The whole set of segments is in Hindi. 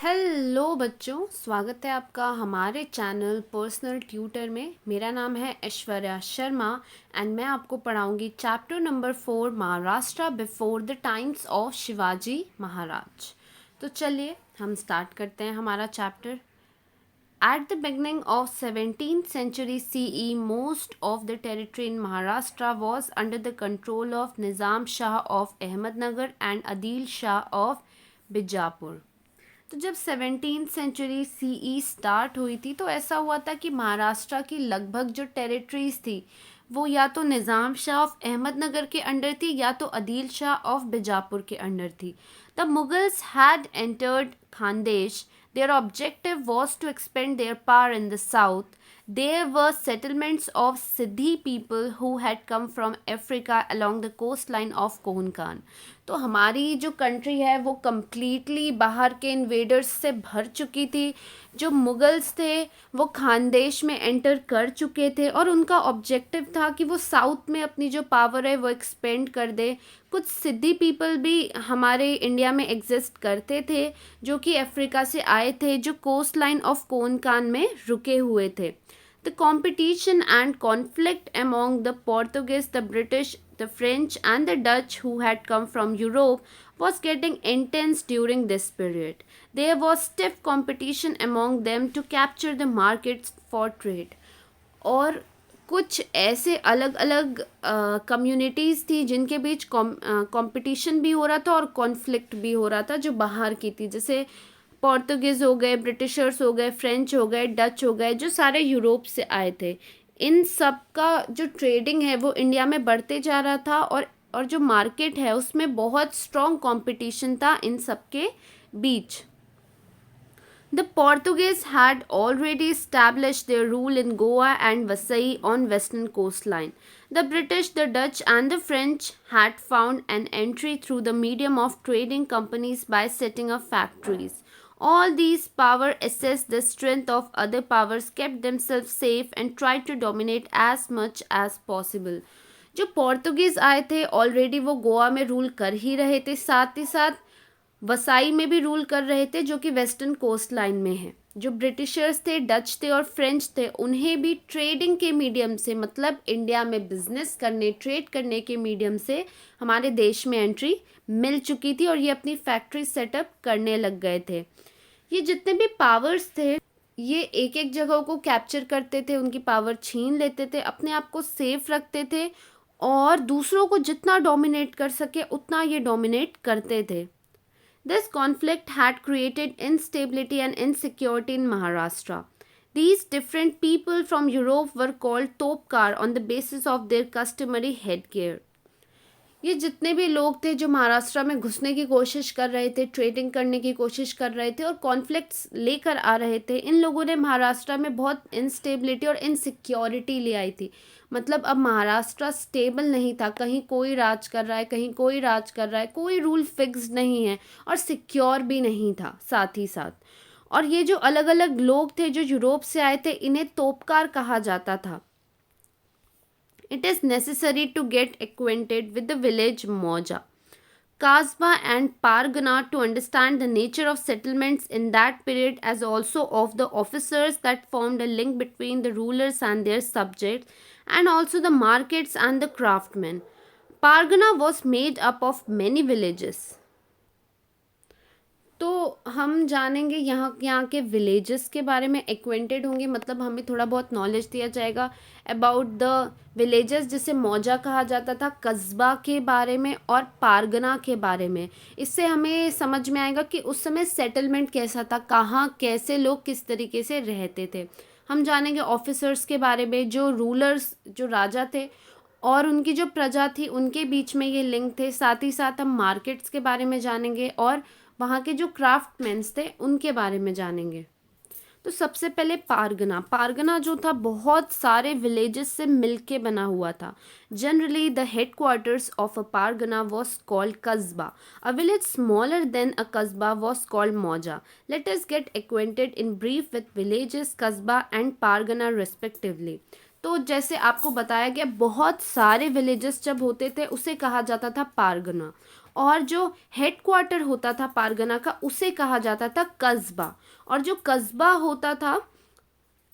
हेलो बच्चों, स्वागत है आपका हमारे चैनल पर्सनल ट्यूटर में। मेरा नाम है ऐश्वर्या शर्मा एंड मैं आपको पढ़ाऊंगी chapter number 4 Maharashtra before the times of Shivaji Maharaj. तो चलिए हम स्टार्ट करते हैं हमारा chapter. At the beginning of 17th century CE, most of the territory in Maharashtra was under the control of Nizam Shah of Ahmednagar and Adil Shah of Bijapur। तो जब 17th सेंचुरी सीई स्टार्ट हुई थी तो ऐसा हुआ था कि महाराष्ट्र की लगभग जो टेरिटरीज थी वो या तो निज़ाम शाह ऑफ अहमदनगर के अंडर थी या तो अदील शाह ऑफ बीजापुर के अंडर थी। The Mughals had entered Khandesh. Their objective was to expand their power in the south. There were settlements of Siddhi people who had come from Africa along the coastline of Konkan। तो हमारी जो कंट्री है वो कम्प्लीटली बाहर के इन्वेडर्स से भर चुकी थी। जो मुगल्स थे वो खानदेश में एंटर कर चुके थे और उनका ऑब्जेक्टिव था कि वो साउथ में अपनी जो पावर है वो एक्सपेंड कर दे। कुछ सिद्धि पीपल भी हमारे इंडिया में एग्जिस्ट करते थे जो कि अफ्रीका से आए थे, जो कोस्ट लाइन ऑफ कोनकान में रुके हुए थे। The competition and conflict among the Portuguese, the British, the French, and the Dutch who had come from Europe was getting intense during this period. There was stiff competition among them to capture the markets for trade। और कुछ ऐसे अलग अलग कम्युनिटीज़ थी जिनके बीच कंपटीशन भी हो रहा था और कॉन्फ्लिक्ट भी हो रहा था जो बाहर की थी, जैसे पोर्तुगीज़ हो गए, ब्रिटिशर्स हो गए, फ्रेंच हो गए, डच हो गए, जो सारे यूरोप से आए थे। इन सब का जो ट्रेडिंग है वो इंडिया में बढ़ते जा रहा था और जो मार्केट है उसमें बहुत स्ट्रॉन्ग कंपटीशन था इन सब के बीच। The Portuguese had already established their rule in Goa and Vasai on western coastline. The British, the Dutch and the French had found an entry through the medium of trading companies by setting up factories. All these powers assessed the strength of other powers, kept themselves safe and tried to dominate as much as possible। जो पोर्तुगीज़ आए थे ऑलरेडी वो गोवा में रूल कर ही रहे थे, साथ ही साथ वसाई में भी रूल कर रहे थे जो कि वेस्टर्न कोस्ट लाइन में है। जो ब्रिटिशर्स थे, डच थे और फ्रेंच थे, उन्हें भी ट्रेडिंग के मीडियम से, मतलब इंडिया में बिजनेस करने, ट्रेड करने के मीडियम से हमारे देश में एंट्री मिल चुकी थी और ये अपनी फैक्ट्री सेटअप करने लग गए थे। ये जितने भी पावर्स थे ये एक एक जगह को कैप्चर करते थे, उनकी पावर छीन लेते थे, अपने आप को सेफ रखते थे और दूसरों को जितना डोमिनेट कर सके उतना ये डोमिनेट करते थे। This conflict had created instability and insecurity in Maharashtra. These different people from Europe were called Topkar on the basis of their customary headgear। ये जितने भी लोग थे जो महाराष्ट्र में घुसने की कोशिश कर रहे थे, ट्रेडिंग करने की कोशिश कर रहे थे और कॉन्फ्लिक्ट्स लेकर आ रहे थे, इन लोगों ने महाराष्ट्र में बहुत इंस्टेबिलिटी और इनसिक्योरिटी ले आई थी। मतलब अब महाराष्ट्र स्टेबल नहीं था, कहीं कोई राज कर रहा है, कहीं कोई राज कर रहा है, कोई रूल फिक्स नहीं है और सिक्योर भी नहीं था साथ ही साथ। और ये जो अलग अलग लोग थे जो यूरोप से आए थे इन्हें तोपकार कहा जाता था। It is necessary to get acquainted with the village Moja, Kasba and Pargana to understand the nature of settlements in that period, as also of the officers that formed a link between the rulers and their subjects, and also the markets and the craftsmen। Pargana was made up of many villages। तो हम जानेंगे यहाँ के विलेजेस के बारे में, एक्वेंटेड होंगे, मतलब हमें थोड़ा बहुत नॉलेज दिया जाएगा अबाउट द विलेजेस, जिसे मौजा कहा जाता था, कस्बा के बारे में और पारगना के बारे में। इससे हमें समझ में आएगा कि उस समय सेटलमेंट कैसा था, कहाँ कैसे लोग किस तरीके से रहते थे। हम जानेंगे ऑफिसर्स के बारे में, जो रूलर्स, जो राजा थे और उनकी जो प्रजा थी उनके बीच में ये लिंक थे। साथ ही साथ हम मार्केट्स के बारे में जानेंगे और वहाँ के जो क्राफ्टमैन्स थे उनके बारे में जानेंगे। तो सबसे पहले पारगना। पारगना जो था बहुत सारे विलेजेस से मिलके बना हुआ था। Generally the headquarters of a pargana was called kasba. A village smaller than a kasba was called mauja. Let us get acquainted in brief with villages kasba and pargana respectively. तो जैसे आपको बताया गया बहुत सारे विलेजेस जब होते थे उसे कहा जाता था पारगना और जो हेड क्वार्टर होता था पारगना का उसे कहा जाता था कस्बा। और जो कस्बा होता था,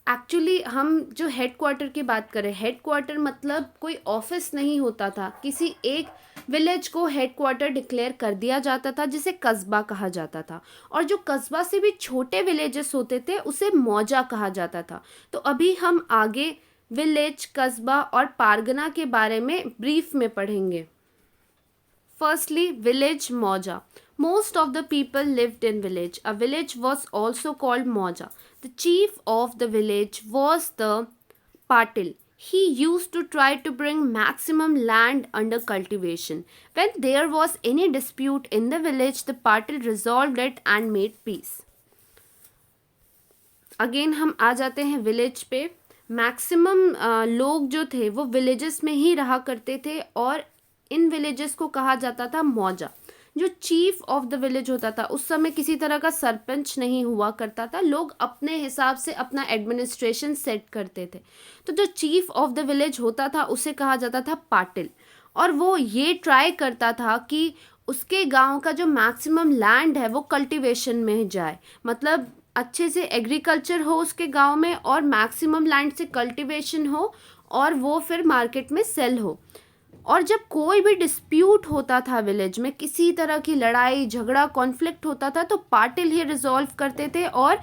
एक्चुअली हम जो हेड क्वार्टर की बात करें, हेड क्वार्टर मतलब कोई ऑफिस नहीं होता था, किसी एक विलेज को हेड क्वार्टर डिक्लेयर कर दिया जाता था जिसे कस्बा कहा जाता था। और जो कस्बा से भी छोटे विलेजेस होते थे उसे मौजा कहा जाता था। तो अभी हम आगे विलेज, कस्बा और पारगना के बारे में ब्रीफ में पढ़ेंगे। Firstly, village Moja. Most of the people lived in village. A village was also called Moja. The chief of the village was the Patil. He used to try to bring maximum land under cultivation. When there was any dispute in the village, the Patil resolved it and made peace. Again हम आ जाते हैं विलेज पे। मैक्सिमम लोग जो थे वो विलेजेस में ही रहा करते थे और इन विलेजेस को कहा जाता था मौजा। जो चीफ ऑफ द विलेज होता था, उस समय किसी तरह का सरपंच नहीं हुआ करता था, लोग अपने हिसाब से अपना एडमिनिस्ट्रेशन सेट करते थे। तो जो चीफ ऑफ द विलेज होता था उसे कहा जाता था पाटिल। और वो ये ट्राई करता था कि उसके गांव का जो मैक्सिमम लैंड है वो कल्टीवेशन में जाए, मतलब अच्छे से एग्रीकल्चर हो उसके गांव में और मैक्सिमम लैंड से कल्टीवेशन हो और वो फिर मार्केट में सेल हो। और जब कोई भी डिस्प्यूट होता था विलेज में, किसी तरह की लड़ाई झगड़ा कॉन्फ्लिक्ट होता था, तो पाटिल ही रिजॉल्व करते थे और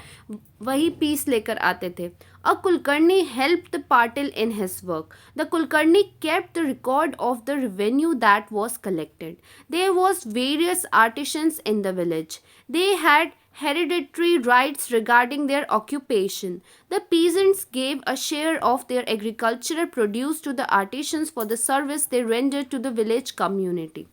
वही पीस लेकर आते थे। A Kulkarni helped the Patil in his work. The Kulkarni kept the record of the revenue that was collected. There was various artisans in the village. They had hereditary rights regarding their occupation. The peasants gave a share of their agricultural produce to the artisans for the service they rendered to the village community.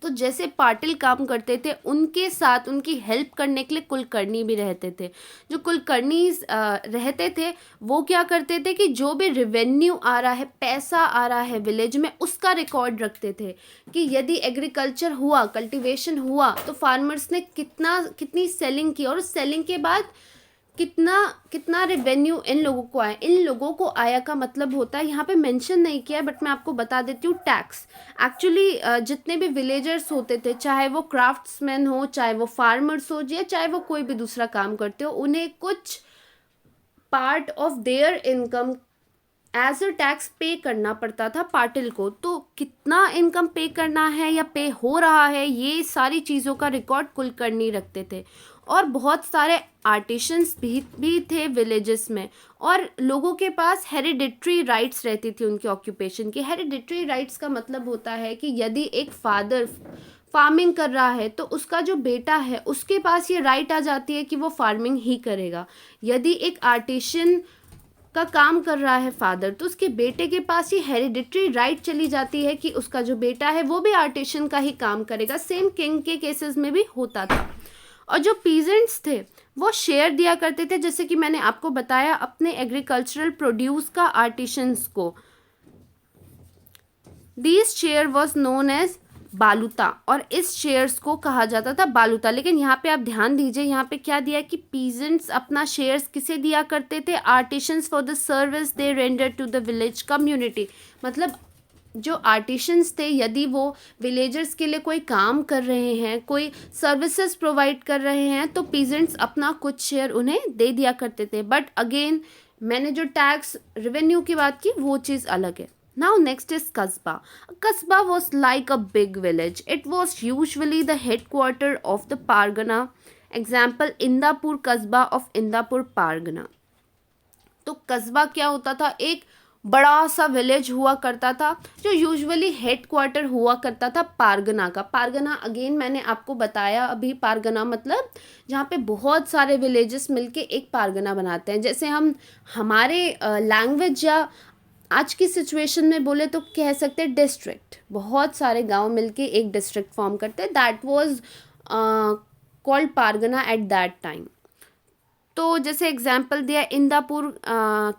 तो जैसे पाटिल काम करते थे उनके साथ उनकी हेल्प करने के लिए कुलकर्णी भी रहते थे। जो कुलकर्णी रहते थे वो क्या करते थे कि जो भी रेवेन्यू आ रहा है, पैसा आ रहा है विलेज में, उसका रिकॉर्ड रखते थे कि यदि एग्रीकल्चर हुआ, कल्टीवेशन हुआ, तो फार्मर्स ने कितनी सेलिंग की और उस सेलिंग के बाद कितना कितना रेवेन्यू इन लोगों को आया। इन लोगों को आया का मतलब होता है, यहाँ पे मेंशन नहीं किया है बट मैं आपको बता देती हूँ, टैक्स। एक्चुअली जितने भी विलेजर्स होते थे, चाहे वो क्राफ्ट्समैन हो, चाहे वो फार्मर्स हो, या चाहे वो कोई भी दूसरा काम करते हो, उन्हें कुछ part of their income as a tax पे करना पड़ता था पाटिल को। तो कितना इनकम पे करना है या पे हो रहा है, ये सारी चीज़ों का रिकॉर्ड कुलकर्णी रखते थे। और बहुत सारे आर्टिशंस भी थे विलेजेस में, और लोगों के पास हेरिडिटरी राइट्स रहती थी उनके ऑक्यूपेशन की। हेरिडिटरी राइट्स का मतलब होता है कि यदि एक फादर फार्मिंग कर रहा है तो उसका जो बेटा है उसके पास ये राइट आ जाती है कि वो फार्मिंग ही करेगा। यदि एक आर्टिशन का काम कर रहा है फादर, तो उसके बेटे के पास ये हेरिडिटरी राइट चली जाती है कि उसका जो बेटा है वो भी आर्टिशन का ही काम करेगा। सेम किंग के केसेस में भी होता था। और जो पीजेंट्स थे वो शेयर दिया करते थे, जैसे कि मैंने आपको बताया, अपने एग्रीकल्चरल प्रोड्यूस का आर्टिशंस को। This share was known as baluta, और इस शेयर्स को कहा जाता था बालूता। लेकिन यहाँ पे आप ध्यान दीजिए, यहाँ पे क्या दिया कि पीजेंट्स अपना शेयर्स किसे दिया करते थे? Artisans for the service they render to the village community. मतलब जो आर्टिशंस थे, यदि वो विलेजर्स के लिए कोई काम कर रहे हैं, कोई सर्विसेज प्रोवाइड कर रहे हैं, तो पीजेंट्स अपना कुछ शेयर उन्हें दे दिया करते थे। बट अगेन मैंने जो टैक्स रेवेन्यू की बात की वो चीज़ अलग है। Now next is Kasbah. A Kasbah was like a big village. It was usually the headquarter of the Pargana. Example, Indapur Kasbah of Indapur Pargana. तो कस्बा क्या होता था? एक बड़ा सा विलेज हुआ करता था जो यूजुअली हेड क्वार्टर हुआ करता था पारगना का। पारगना अगेन मैंने आपको बताया अभी, पारगना मतलब जहाँ पे बहुत सारे विलेजेस मिलके एक पारगना बनाते हैं। जैसे हम हमारे लैंग्वेज या आज की सिचुएशन में बोले तो कह सकते हैं डिस्ट्रिक्ट। बहुत सारे गांव मिलके एक डिस्ट्रिक्ट फॉर्म करते हैं। That was called pargana at that time. तो जैसे एग्जाम्पल दिया, इंदापुर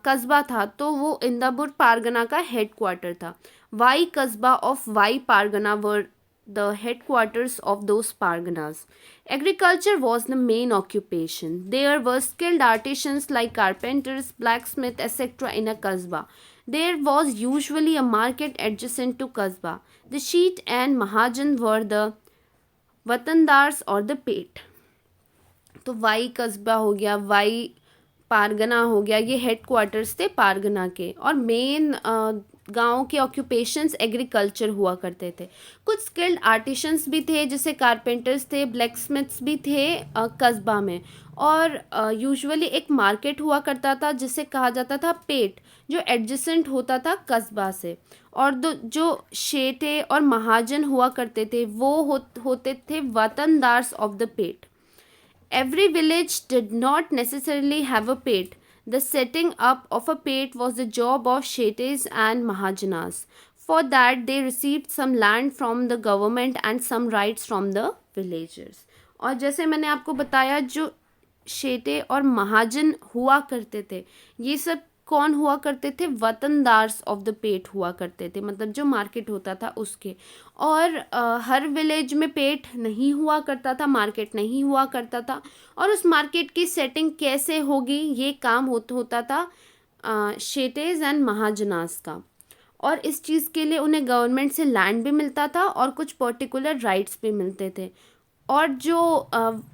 कस्बा था तो वो इंदापुर पारगना का हेड क्वार्टर था। Wai kasba of Wai pargana were the headquarters of those parganas. Agriculture was the main occupation. There were skilled artisans like carpenters, blacksmiths, etc. in a kasbah. There was usually a market adjacent to Kasbah. The Sheet and Mahajan were the वतनदार्स और द पेट. तो वाई कस्बा हो गया, वाई पारगना हो गया, ये हेड क्वार्टर्स थे पारगना के. और मेन गांव के ऑक्यूपेशंस एग्रीकल्चर हुआ करते थे. कुछ स्किल्ड आर्टिशंस भी थे, जैसे कारपेंटर्स थे, ब्लैक स्मिथ्स भी थे कस्बा में. और यूजुअली एक मार्केट हुआ करता था जिसे कहा जाता था पेट, जो एडजेसेंट होता था कस्बा से. और जो शेटे और महाजन हुआ करते थे वो होते थे watandars of the peth. Every village did not necessarily have a pet. The setting up of a pet was the job of Shetes and Mahajanas. For that, they received some land from the government and some rights from the villagers. और जैसे मैंने आपको बताया, जो शेटे और महाजन हुआ करते थे, ये सब कौन हुआ करते थे? वतनदार्स ऑफ द पेट हुआ करते थे, मतलब जो मार्केट होता था उसके. और हर विलेज में पेट नहीं हुआ करता था, मार्केट नहीं हुआ करता था. और उस मार्केट की सेटिंग कैसे होगी, ये काम होता था शेटेज एंड महाजनास का. और इस चीज़ के लिए उन्हें गवर्नमेंट से लैंड भी मिलता था और कुछ पर्टिकुलर राइट्स भी मिलते थे. और जो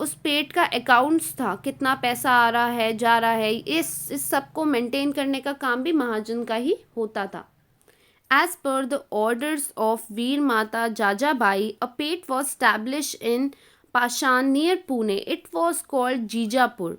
उस पेट का अकाउंट्स था, कितना पैसा आ रहा है जा रहा है, इस सब को मेंटेन करने का काम भी महाजन का ही होता था. As per the orders of Veer Mata Jajabai, a pet was established in Pashan near Pune. It was called Jijapur.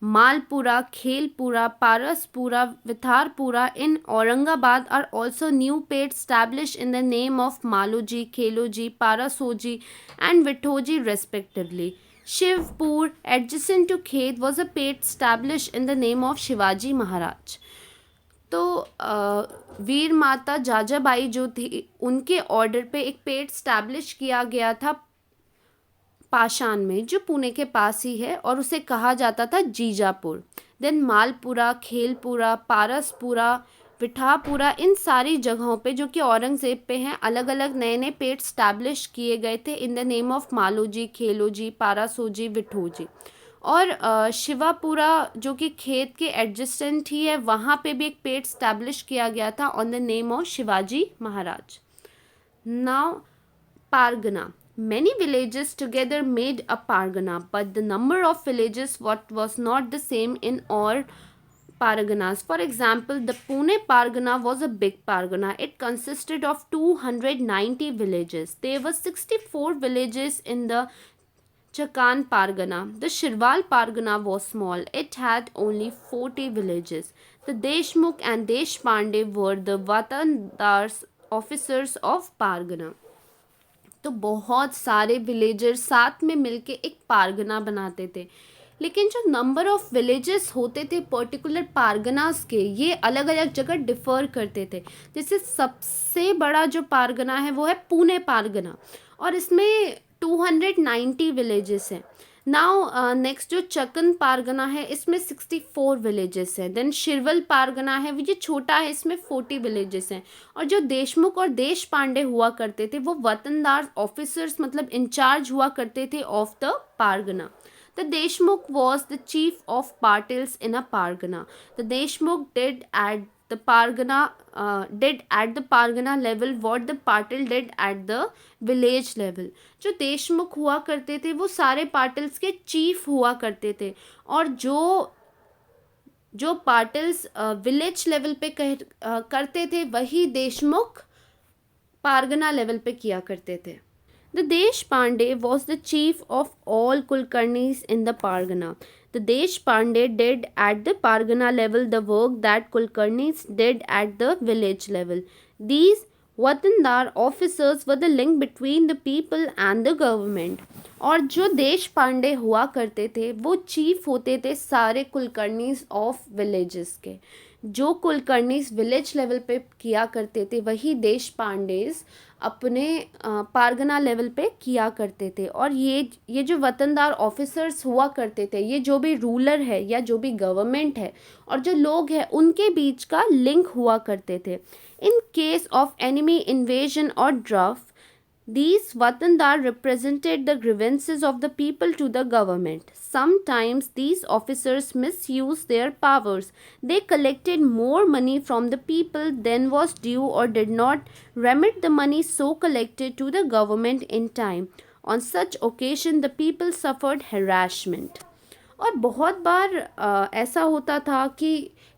Malpura, Khelpura, Paraspura, Vitharpura in Aurangabad are also new pets established in the name of Maloji, Kheloji, Parasoji and Vithoji respectively. Shivpur, adjacent to Khed, was a pet established in the name of Shivaji Maharaj. तो वीर माता जाजाबाई जो थी, उनके ऑर्डर पे एक पेट स्टैब्लिश किया गया था पाषाण में, जो पुणे के पास ही है, और उसे कहा जाता था जीजापुर. देन मालपुरा, खेलपुरा, पारसपुरा, विठापुरा, इन सारी जगहों पे जो कि औरंगजेब पे हैं, अलग अलग नए नए पेट स्टैब्लिश किए गए थे in the name of Maloji, Kheloji, Parasoji, Vithoji. और शिवापुरा जो कि खेत के एडजेसेंट ही है, वहाँ पे भी एक पेट स्टैब्लिश किया गया था on the name of Shivaji Maharaj. Now pargana. Many villages together made a pargana, but the number of villages was not the same in all parganas. For example, the Pune pargana was a big pargana. It consisted of 290 villages. There were 64 villages in the Chakan Pargana. The Shirwal Pargana was small. It had only 40 villages. The Deshmukh and Deshpande were the Vatandars officers of Pargana. तो बहुत सारे विलेजर्स साथ में मिलके एक पारगना बनाते थे. लेकिन जो नंबर ऑफ विलेजेस होते थे पर्टिकुलर पारगनास के, ये अलग अलग जगह डिफ़र करते थे. जैसे सबसे बड़ा जो पारगना है वो है पुणे पारगना, और इसमें 290 विलेजेस हैं. नाउ नेक्स्ट जो चकन पारगना है, इसमें 64 विलेजेस हैं. देन शिरवल पारगना है, वो जो छोटा है, इसमें 40 विलेजेस हैं. और जो देशमुख और देश पांडे हुआ करते थे वो वतनदार ऑफिसर्स, मतलब इंचार्ज हुआ करते थे of the pargana. The Deshmukh was the chief of Patils in a Pargana. The Deshmukh did at the Pargana level what the Patil did at the village level. जो देशमुख हुआ करते थे वो सारे पाटिल्स के चीफ हुआ करते थे, और जो पाटिल्स विलेज लेवल पे करते थे वही देशमुख पारगना लेवल पे किया करते थे. The Deshpande was the chief of all Kulkarnis in the Pargana. The Deshpande did at the Pargana level the work that Kulkarnis did at the village level. These Watandar officers were the link between the people and the government. और जो देश पांडे हुआ करते थे वो चीफ होते थे सारे कुलकर्नीस ऑफ विलेजेस के. जो कुलकर्नीस विलेज लेवल पे किया करते थे वही देश पांडेस अपने पारगना लेवल पे किया करते थे. और ये जो वतनदार ऑफिसर्स हुआ करते थे, ये जो भी रूलर है या जो भी गवर्नमेंट है और जो लोग हैं उनके बीच का लिंक हुआ करते थे. In case of enemy invasion और draft, These Watandar represented the grievances of the people to the government. Sometimes these officers misused their powers. They collected more money from the people than was due or did not remit the money so collected to the government in time. On such occasion, the people suffered harassment. और बहुत बार ऐसा होता था कि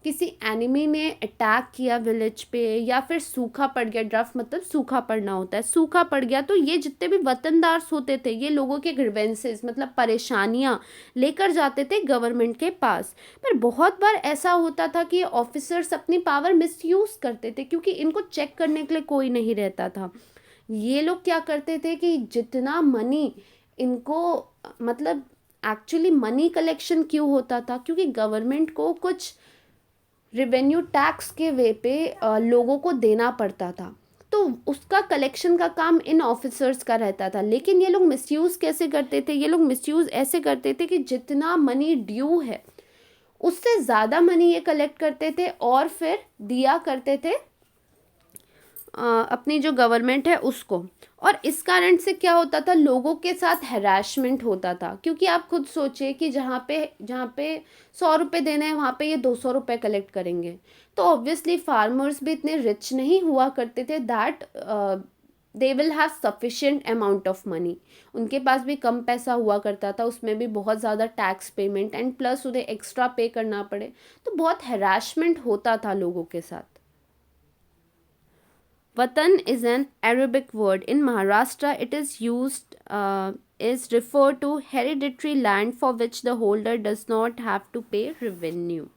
किसी एनिमी ने अटैक किया विलेज पे, या फिर सूखा पड़ गया, ड्रफ मतलब सूखा पड़ना होता है, सूखा पड़ गया, तो ये जितने भी वतनदार होते थे ये लोगों के ग्रीवेंसेस मतलब परेशानियां लेकर जाते थे गवर्नमेंट के पास। पर बहुत बार ऐसा होता था कि ऑफिसर्स अपनी पावर मिसयूज़ करते थे क्योंकि इनको चेक करने के लिए कोई नहीं रहता था। ये लोग क्या करते थे कि जितना मनी इनको मतलब एक्चुअली मनी कलेक्शन क्यों होता था, क्योंकि गवर्नमेंट को कुछ रेवेन्यू टैक्स के वे पे लोगों को देना पड़ता था, तो उसका कलेक्शन का काम इन ऑफिसर्स का रहता था। लेकिन ये लोग मिसयूज़ कैसे करते थे, ये लोग मिसयूज़ ऐसे करते थे कि जितना मनी ड्यू है उससे ज़्यादा मनी ये कलेक्ट करते थे और फिर दिया करते थे अपनी जो गवर्नमेंट है उसको। और इस कारण से क्या होता था, लोगों के साथ हैरेसमेंट होता था, क्योंकि आप खुद सोचिए कि जहाँ पे 100 रुपये देने हैं वहाँ पे ये 200 रुपये कलेक्ट करेंगे, तो ऑब्वियसली फार्मर्स भी इतने रिच नहीं हुआ करते थे that they will have sufficient amount of money. उनके पास भी कम पैसा हुआ करता था, उसमें भी बहुत ज़्यादा टैक्स पेमेंट एंड प्लस उन्हें एक्स्ट्रा पे करना पड़े, तो बहुत हैरेसमेंट होता था लोगों के साथ। Watan is an Arabic word. In Maharashtra, it is referred to hereditary land for which the holder does not have to pay revenue.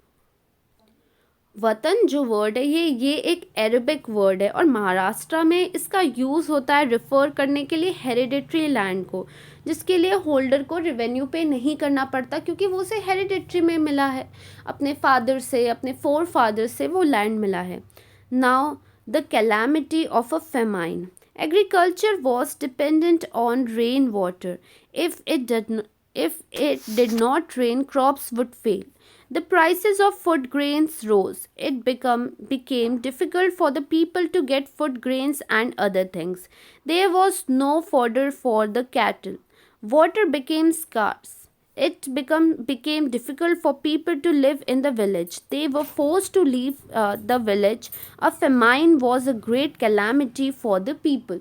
वतन जो वर्ड है ये एक अरेबिक वर्ड है और महाराष्ट्र में इसका यूज़ होता है रिफ़र करने के लिए हेरिडिटरी लैंड को, जिसके लिए होल्डर को रेवेन्यू पे नहीं करना पड़ता क्योंकि वो उसे हेरिडिटरी में मिला है, अपने फादर से, अपने फोर फादर से वो लैंड मिला है। Now the calamity of a famine. Agriculture was dependent on rainwater. If it did not rain, crops would fail. The prices of food grains rose. It became difficult for the people to get food grains and other things. There was no fodder for the cattle. Water became scarce. It became difficult for people to live in the village. They were forced to leave the village. A famine was a great calamity for the people.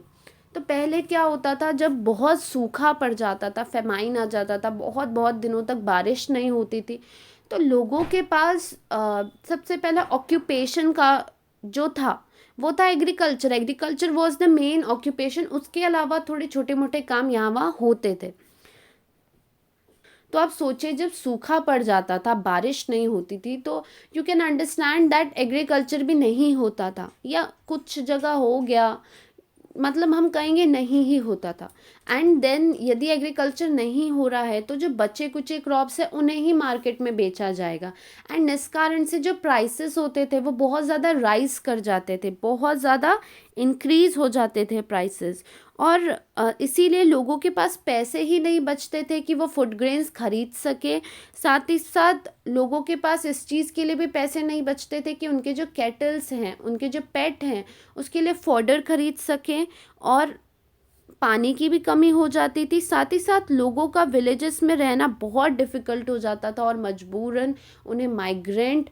तो पहले क्या होता था, जब बहुत सूखा पड़ जाता था, फेमाइन आ जाता था, बहुत बहुत दिनों तक बारिश नहीं होती थी, तो लोगों के पास सबसे पहला ऑक्यूपेशन का जो था वो था agriculture. Agriculture was the main occupation. उसके अलावा थोड़े छोटे मोटे काम यहाँ वहाँ होते थे। तो आप सोचिए जब सूखा पड़ जाता था, बारिश नहीं होती थी, तो you can understand that agriculture भी नहीं होता था, या कुछ जगह हो गया, मतलब हम कहेंगे नहीं ही होता था। एंड देन यदि एग्रीकल्चर नहीं हो रहा है तो जो बचे कुचे क्रॉप्स है उन्हें ही मार्केट में बेचा जाएगा, एंड इस कारण से जो प्राइसेस होते थे वो बहुत ज़्यादा राइज कर जाते थे, बहुत ज़्यादा इंक्रीज़ हो जाते थे प्राइसेस। और इसीलिए लोगों के पास पैसे ही नहीं बचते थे कि वो फूड ग्रेन्स खरीद सके। साथ ही साथ लोगों के पास इस चीज़ के लिए भी पैसे नहीं बचते थे कि उनके जो कैटल्स हैं, उनके जो पेट हैं, उसके लिए फॉडर खरीद सकें, और पानी की भी कमी हो जाती थी। साथ ही साथ लोगों का विलेजेस में रहना बहुत डिफ़िकल्ट हो जाता था और मजबूरन उन्हें माइग्रेंट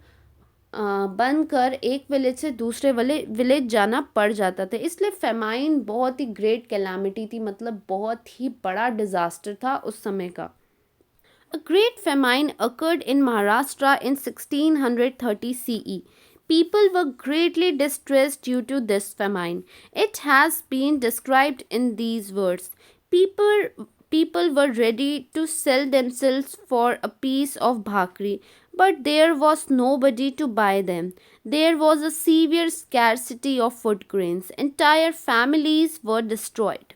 बनकर एक विलेज से दूसरे विलेज जाना पड़ जाता था। इसलिए फेमाइन बहुत ही ग्रेट कैलामिटी थी, मतलब बहुत ही बड़ा डिज़ास्टर था उस समय का। A great famine occurred in Maharashtra in 1630 CE. People were greatly distressed due to this famine. It has been described in these words. People were ready to sell themselves for a piece of bhakri, but there was nobody to buy them. There was a severe scarcity of food grains. Entire families were destroyed.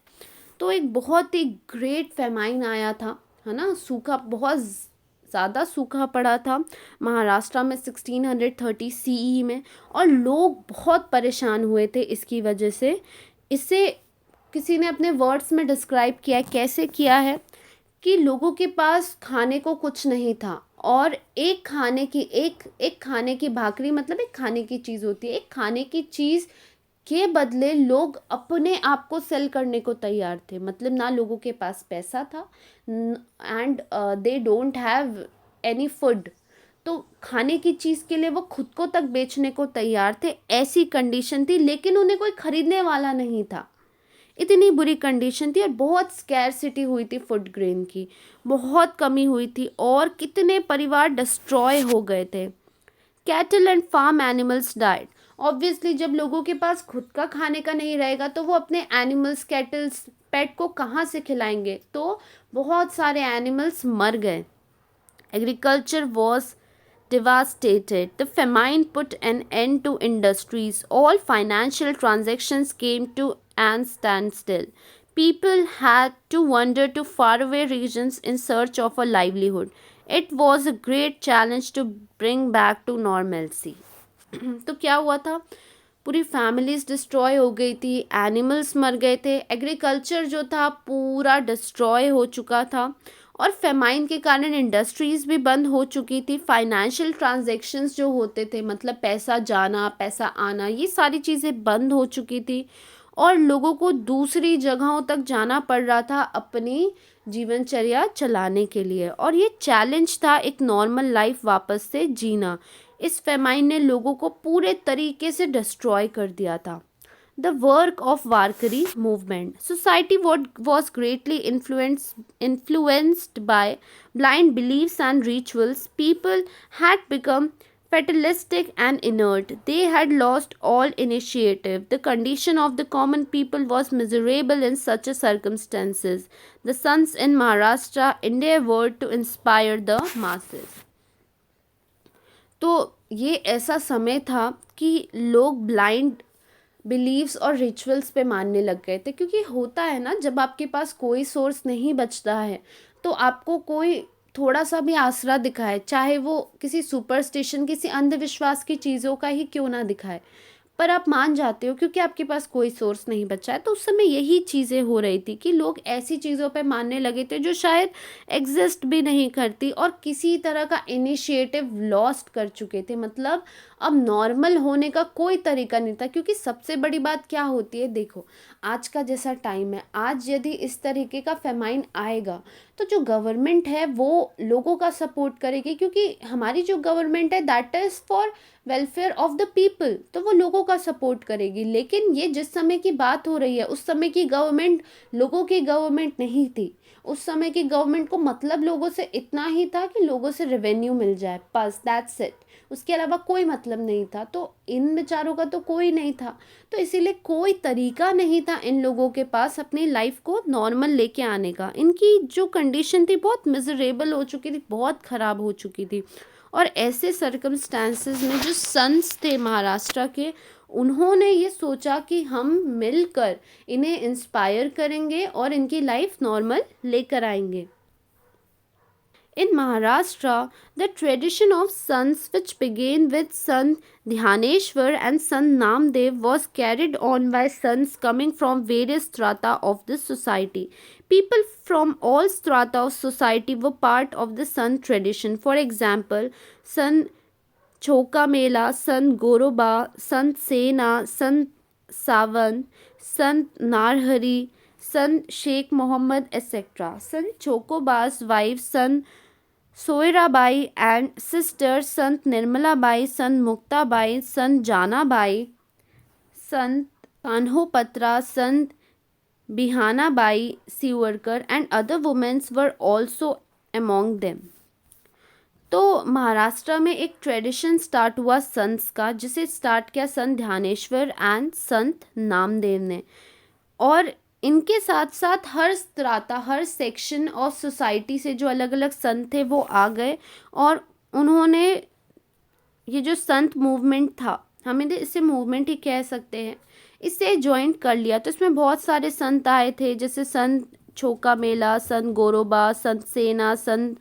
तो एक बहुत ही ग्रेट फेमाइन आया था, है ना, सूखा, बहुत ज़्यादा सूखा पड़ा था महाराष्ट्र में 1630 CE में, और लोग बहुत परेशान हुए थे इसकी वजह से। इसे किसी ने अपने वर्ड्स में डिस्क्राइब किया है, कैसे किया है कि लोगों के पास खाने को कुछ नहीं था, और एक खाने की भाकरी मतलब एक खाने की चीज़ होती है, एक खाने की चीज़ के बदले लोग अपने आप को सेल करने को तैयार थे। मतलब ना लोगों के पास पैसा था and they don't have any food, तो खाने की चीज़ के लिए वो खुद को तक बेचने को तैयार थे, ऐसी कंडीशन थी। लेकिन उन्हें कोई खरीदने वाला नहीं था, इतनी बुरी कंडीशन थी। और बहुत स्कैरसिटी हुई थी फूड ग्रेन की, बहुत कमी हुई थी, और कितने परिवार डिस्ट्रॉय हो गए थे। Cattle and farm animals died. Obviously जब लोगों के पास खुद का खाने का नहीं रहेगा तो वो अपने एनिमल्स, कैटल्स, पेट को कहाँ से खिलाएंगे, तो बहुत सारे एनिमल्स मर गए। Agriculture was devastated. The famine put an end to industries. All financial transactions came to an standstill. People had to wander to faraway regions in search of a livelihood. It was a great challenge to bring back to normalcy. तो क्या हुआ था, पूरी फैमिलीज डिस्ट्रॉय हो गई थी, एनिमल्स मर गए थे, एग्रीकल्चर जो था पूरा डिस्ट्रॉय हो चुका था, और फेमाइन के कारण इंडस्ट्रीज़ भी बंद हो चुकी थी। फाइनेंशियल ट्रांजैक्शंस जो होते थे, मतलब पैसा जाना पैसा आना, ये सारी चीज़ें बंद हो चुकी थी, और लोगों को दूसरी जगहों तक जाना पड़ रहा था अपनी जीवनचर्या चलाने के लिए। और ये चैलेंज था एक नॉर्मल लाइफ वापस से जीना। इस फेमाइन ने लोगों को पूरे तरीके से डिस्ट्रॉय कर दिया था। The work of Warkari movement. Society was greatly influenced by blind beliefs and rituals. People had become fatalistic and inert. They had lost all initiative. The condition of the common people was miserable in such a circumstances. The sons in Maharashtra endeavored to inspire the masses. तो ये ऐसा समय था कि लोग ब्लाइंड बिलीव्स और रिचुअल्स पे मानने लग गए थे। क्योंकि होता है ना, जब आपके पास कोई सोर्स नहीं बचता है तो आपको कोई थोड़ा सा भी आसरा दिखाए, चाहे वो किसी सुपरस्टिशन, किसी अंधविश्वास की चीज़ों का ही क्यों ना दिखाए, पर आप मान जाते हो क्योंकि आपके पास कोई सोर्स नहीं बचा है। तो उस समय यही चीज़ें हो रही थी कि लोग ऐसी चीज़ों पे मानने लगे थे जो शायद एग्जिस्ट भी नहीं करती, और किसी तरह का इनिशिएटिव लॉस्ट कर चुके थे। मतलब अब नॉर्मल होने का कोई तरीका नहीं था। क्योंकि सबसे बड़ी बात क्या होती है, देखो आज का जैसा टाइम है, आज यदि इस तरीके का फेमाइन आएगा तो जो गवर्नमेंट है वो लोगों का सपोर्ट करेगी, क्योंकि हमारी जो गवर्नमेंट है that is for welfare of the people, तो वो लोगों का सपोर्ट करेगी। लेकिन ये जिस समय की बात हो रही है, उस समय की गवर्नमेंट लोगों की गवर्नमेंट नहीं थी। उस समय की गवर्नमेंट को मतलब लोगों से इतना ही था कि लोगों से रेवेन्यू मिल जाए, बस दैट्स इट। उसके अलावा कोई मतलब नहीं था। तो इन बेचारों का तो कोई नहीं था, तो इसीलिए कोई तरीका नहीं था इन लोगों के पास अपनी लाइफ को नॉर्मल लेके आने का। इनकी जो कंडीशन थी बहुत मिजरेबल हो चुकी थी, बहुत ख़राब हो चुकी थी। और ऐसे सर्कमस्टांसेस में जो सन्स थे महाराष्ट्र के, उन्होंने ये सोचा कि हम मिलकर इन्हें इंस्पायर करेंगे और इनकी लाइफ नॉर्मल लेकर आएंगे। In Maharashtra, the tradition of sons, which began with son Dhyaneshwar and son Namdev, was carried on by sons coming from various strata of the society. People from all strata of society were part of the son tradition. For example, son Choka Mela, son Goroba, son Sena, son Savan, son Narhari, son Sheikh Mohammed, etc. Son Chokoba's wife, son Soirabai and sisters Sant Nirmalabai, Sant Muktabai, Sant Janabai, Sant Kanhopatra, Sant Bihanabai Siwarkar and other women were also among them. तो महाराष्ट्र में एक ट्रेडिशन स्टार्ट हुआ संत का, जिसे स्टार्ट किया संत ध्यानेश्वर एंड संत नामदेव ने। और इनके साथ साथ हर स्त्राता, हर सेक्शन ऑफ सोसाइटी से जो अलग अलग संत थे वो आ गए, और उन्होंने ये जो संत मूवमेंट था, हमें इसे मूवमेंट ही कह सकते हैं, इसे ज्वाइन कर लिया। तो इसमें बहुत सारे संत आए थे, जैसे संत छोका मेला, संत गोरोबा, संत सेना, संत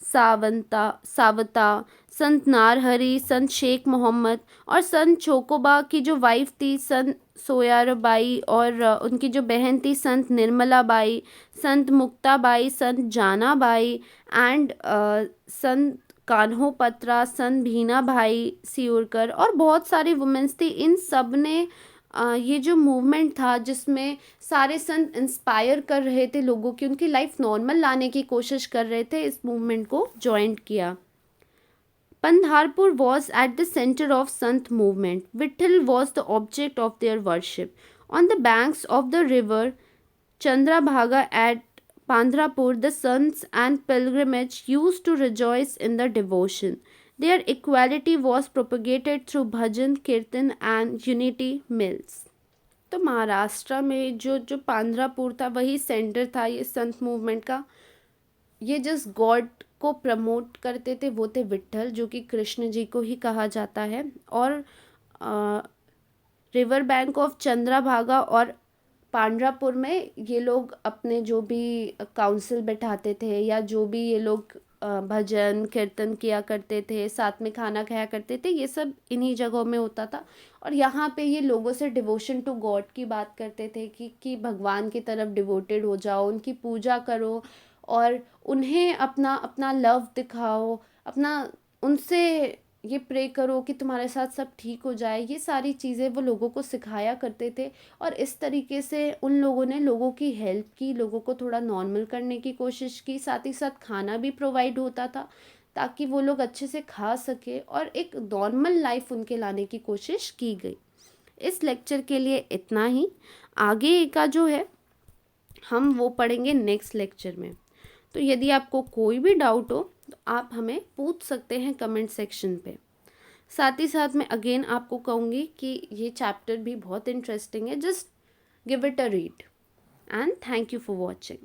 सावता, संत नारहरी, संत शेख मोहम्मद, और संत छोकोबा की जो वाइफ थी संत सोयारबाई, और उनकी जो बहन थी संत Nirmala by, Sant Muktabai, Sant Janabai and संत कान्होपत्रा, संत भीना भाई सिउरकर, और बहुत सारी वुमेंस थी। इन सब ने ये जो मूवमेंट था जिसमें सारे संत इंस्पायर कर रहे थे लोगों की, उनकी लाइफ नॉर्मल लाने की कोशिश कर रहे थे, इस मूवमेंट को ज्वाइन किया। Pandharpur was at the center of Sant movement. Vitthal was the object of their worship. On the banks of the river Chandrabhaga at Pandharpur, the sons and pilgrimage used to rejoice in the devotion. Their equality was propagated through bhajan, kirtan and unity mills. तो महाराष्ट्र में जो जो पांद्रापुर था वही सेंटर था ये संत मूवमेंट का। ये जिस गॉड को प्रमोट करते थे वो थे विट्ठल, जो कि कृष्ण जी को ही कहा जाता है। और रिवर बैंक ऑफ चंद्रभागा और पांड्रापुर में ये लोग अपने जो भी काउंसिल बैठाते थे या जो भी ये लोग भजन कीर्तन किया करते थे, साथ में खाना खाया करते थे, ये सब इन्हीं जगहों में होता था। और यहाँ पे ये लोगों से डिवोशन टू गॉड की बात करते थे कि भगवान की तरफ डिवोटेड हो जाओ, उनकी पूजा करो और उन्हें अपना अपना लव दिखाओ, अपना उनसे ये प्रे करो कि तुम्हारे साथ सब ठीक हो जाए। ये सारी चीज़ें वो लोगों को सिखाया करते थे और इस तरीके से उन लोगों ने लोगों की हेल्प की, लोगों को थोड़ा नॉर्मल करने की कोशिश की। साथ ही साथ खाना भी प्रोवाइड होता था ताकि वो लोग अच्छे से खा सके और एक नॉर्मल लाइफ उनके लाने की कोशिश की गई। इस लेक्चर के लिए इतना ही। आगे का जो है हम वो पढ़ेंगे नेक्स्ट लेक्चर में। तो यदि आपको कोई भी डाउट हो तो आप हमें पूछ सकते हैं कमेंट सेक्शन पे। साथ ही साथ मैं अगेन आपको कहूँगी कि ये चैप्टर भी बहुत इंटरेस्टिंग है, just give it a read and thank you for watching.